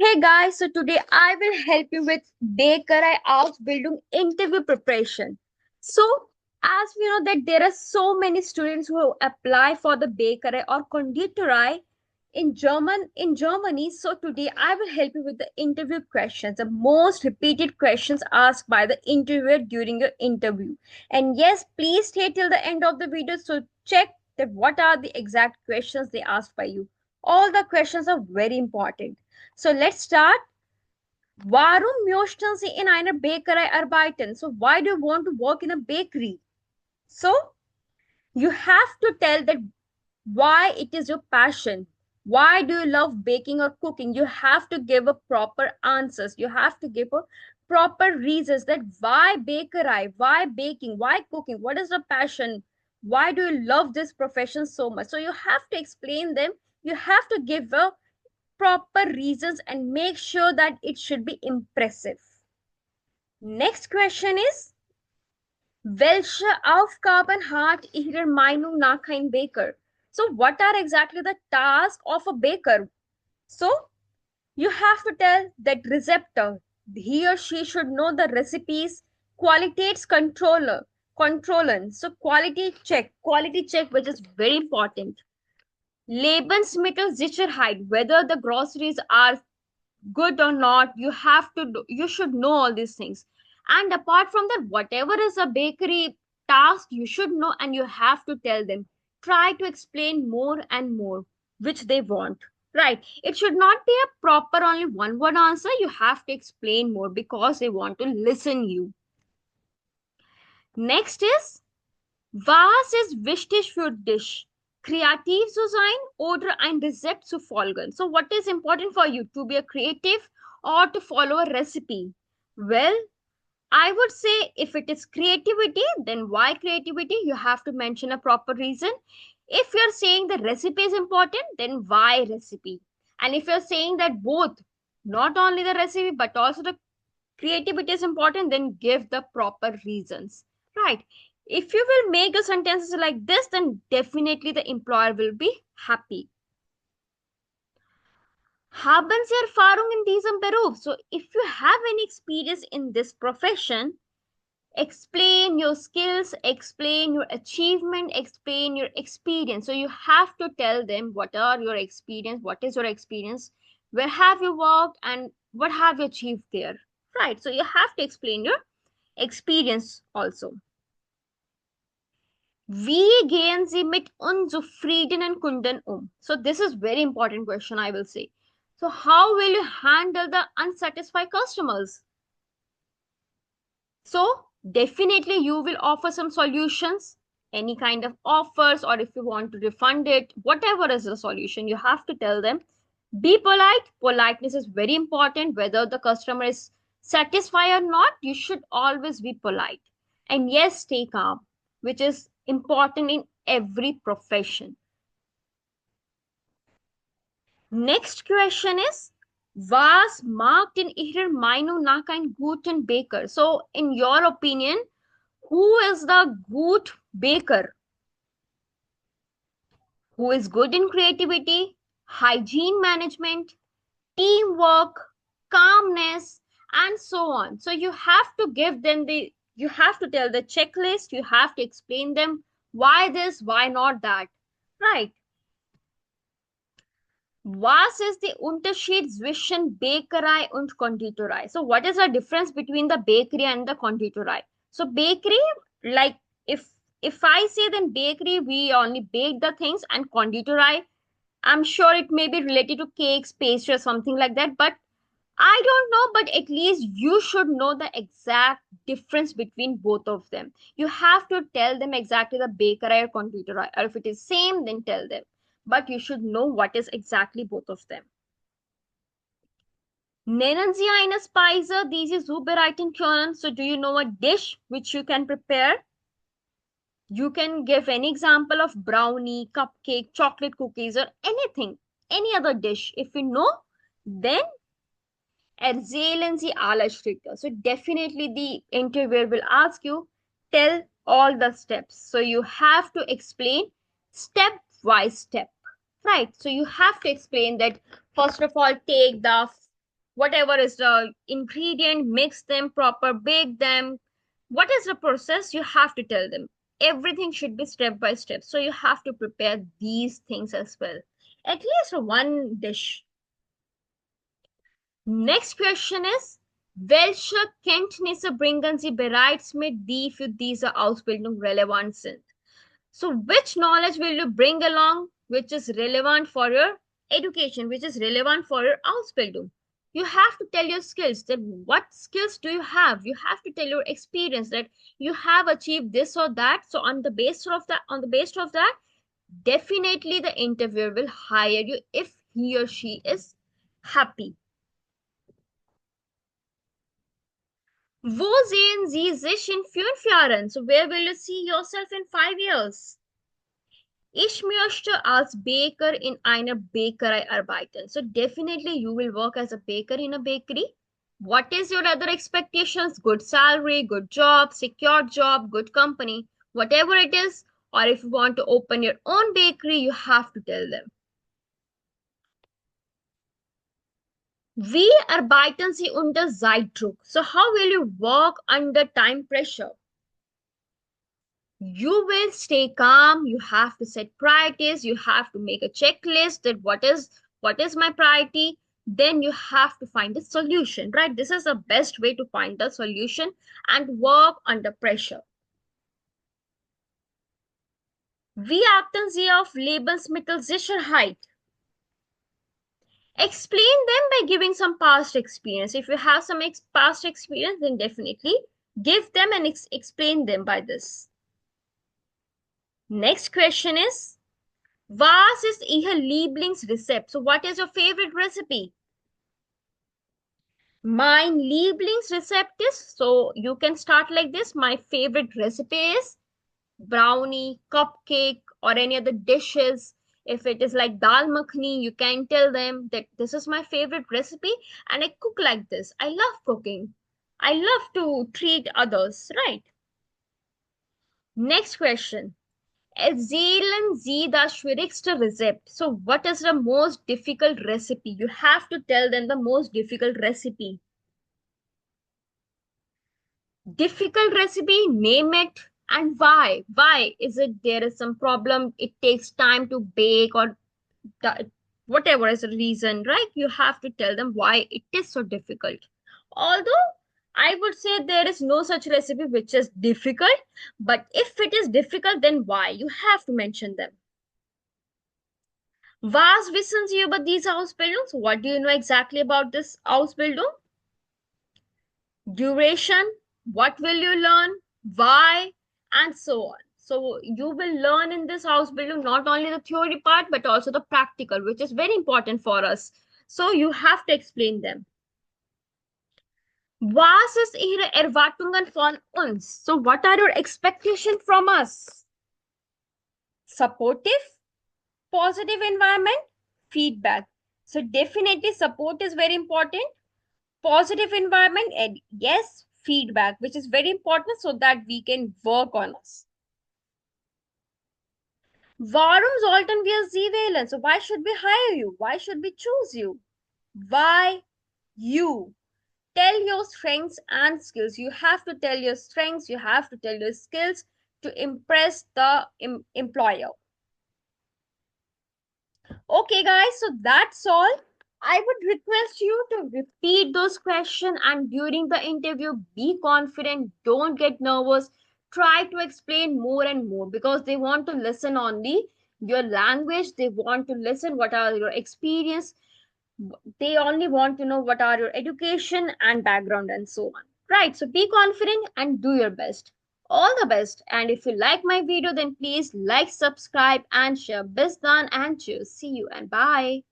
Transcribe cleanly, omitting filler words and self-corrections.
Hey guys, so today I will help you with Bäckerei Ausbildung interview preparation. So, as we know that there are so many students who apply for the Bäckerei or Konditorei in Germany. So today I will help you with the interview questions, the most repeated questions asked by the interviewer during your interview. And yes, please stay till the end of the video so check that what are the exact questions they asked by you. All the questions are very important. So let's start. Warum möchten Sie in einer Bäckerei arbeiten? So why do you want to work in a bakery? So you have to tell that why it is your passion. Why do you love baking or cooking? You have to give a proper answers. You have to give a proper reasons that why bakery, why baking, why cooking, what is the passion? Why do you love this profession so much? So you have to explain them. You have to give a proper reasons and make sure that it should be impressive. Next question is, welche Aufgaben hat Ihrer Meinung nach ein Baker? So what are exactly the tasks of a baker? So you have to tell that receptor, he or she should know the recipes, qualities controller, so quality check, which is very important. Lebensmittelsicherheit, whether the groceries are good or not, you should know all these things. And apart from that, whatever is a bakery task, you should know and you have to tell them. Try to explain more and more which they want, right? It should not be a proper only one word answer. You have to explain more because they want to listen you. Next is, was ist wichtig für dich? Kreativ zu sein oder ein Rezept zu folgen? So, what is important for you? To be a creative or to follow a recipe? Well, I would say if it is creativity, then why creativity? You have to mention a proper reason. If you're saying the recipe is important, then why recipe? And if you're saying that both, not only the recipe, but also the creativity is important, then give the proper reasons, right? If you will make your sentences like this, then definitely the employer will be happy. Haben Sie Erfahrung in diesem Beruf? So if you have any experience in this profession, explain your skills, explain your achievement, explain your experience. So you have to tell them what are your experience, what is your experience, where have you worked, and what have you achieved there, right? So you have to explain your experience also. Wie gehen Sie mit unzufriedenen Kunden um? So this is very important question, I will say. So how will you handle the unsatisfied customers? So definitely you will offer some solutions, any kind of offers, or if you want to refund it, whatever is the solution, you have to tell them. Be polite. Politeness is very important. Whether the customer is satisfied or not, you should always be polite. And yes, stay calm, which is important in every profession. Next question is, was macht in Ihrer Meinung nach ein guten Baker? So, in your opinion, who is the good baker? Who is good in creativity, hygiene management, teamwork, calmness, and so on? So you have to give them you have to tell the checklist, you have to explain them why this, why not that, right? Was ist the Unterschied zwischen Bäckerei und Konditorei? So what is the difference between the bakery and the Konditorei? So bakery, like if I say then bakery, we only bake the things, and Konditorei, I'm sure it may be related to cakes, pastry, or something like that, but I don't know, but at least you should know the exact difference between both of them. You have to tell them exactly the bakery or conditorei, or if it is same, then tell them. But you should know what is exactly both of them. Nennen Sie eine Speise, die Sie zubereiten können. So do you know a dish which you can prepare? You can give any example of brownie, cupcake, chocolate cookies, or anything, any other dish. If you know, then erzählen Sie alle Schritte. So definitely the interviewer will ask you, tell all the steps. So you have to explain step by step, right? So you have to explain that first of all, take the whatever is the ingredient, mix them proper, bake them. What is the process? You have to tell them. Everything should be step by step. So you have to prepare these things as well. At least one dish. Next question is, welche Kenntnisse bringen Sie bereits mit, die für diese Ausbildung relevant sind? So, which knowledge will you bring along which is relevant for your education, which is relevant for your Ausbildung? You have to tell your skills, that what skills do you have? You have to tell your experience that you have achieved this or that. So on the basis of that, definitely the interviewer will hire you if he or she is happy. Wo sehen Sie sich in 5 Jahren? So where will you see yourself in 5 years? Ich möchte als Bäcker in einer Bäckerei arbeiten. So definitely you will work as a baker in a bakery. What is your other expectations? Good salary, good job, secure job, good company, whatever it is. Or if you want to open your own bakery, you have to tell them. Wie arbeiten Sie unter Zeitdruck? So how will you work under time pressure? You will stay calm. You have to set priorities. You have to make a checklist that what is my priority. Then you have to find a solution, right? This is the best way to find a solution and work under pressure. Wie achten Sie auf Lebensmittelsicherheit? Explain them by giving some past experience. If you have some past experience, then definitely give them and explain them by this. Next question is, was ist Ihr Lieblingsrezept? So what is your favorite recipe? Mein Lieblingsrezept is, so you can start like this. My favorite recipe is brownie, cupcake, or any other dishes. If it is like dal makhani, you can tell them that this is my favorite recipe and I cook like this. I love cooking. I love to treat others, right? Next question. Erzählen Sie das schwierigste Rezept. So, what is the most difficult recipe? You have to tell them the most difficult recipe. Difficult recipe, name it, and why. Why is it there is some problem? It takes time to bake, or whatever is the reason, right? You have to tell them why it is so difficult. Although I would say there is no such recipe which is difficult, but if it is difficult, then why? You have to mention them. Was wissen Sie über diese Ausbildung? So what do you know exactly about this Ausbildung? Duration, what will you learn, why, and so on. So you will learn in this Ausbildung not only the theory part, but also the practical, which is very important for us. So you have to explain them. Was ist Ihre Erwartungen von uns? So what are your expectations from us? Supportive, positive environment, feedback. So definitely support is very important. Positive environment, and yes, feedback, which is very important so that we can work on us. Warum sollten wir Sie wählen? So why should we hire you? Why should we choose you? Why you? Tell your strengths and skills. You have to tell your strengths, you have to tell your skills to impress the employer. Okay, guys, so that's all. I would request you to repeat those questions, and during the interview, be confident, don't get nervous. Try to explain more and more because they want to listen only your language. They want to listen what are your experience. They only want to know what are your education and background and so on. Right, so be confident and do your best. All the best. And if you like my video, then please like, subscribe, and share. Best done and cheers. See you and bye.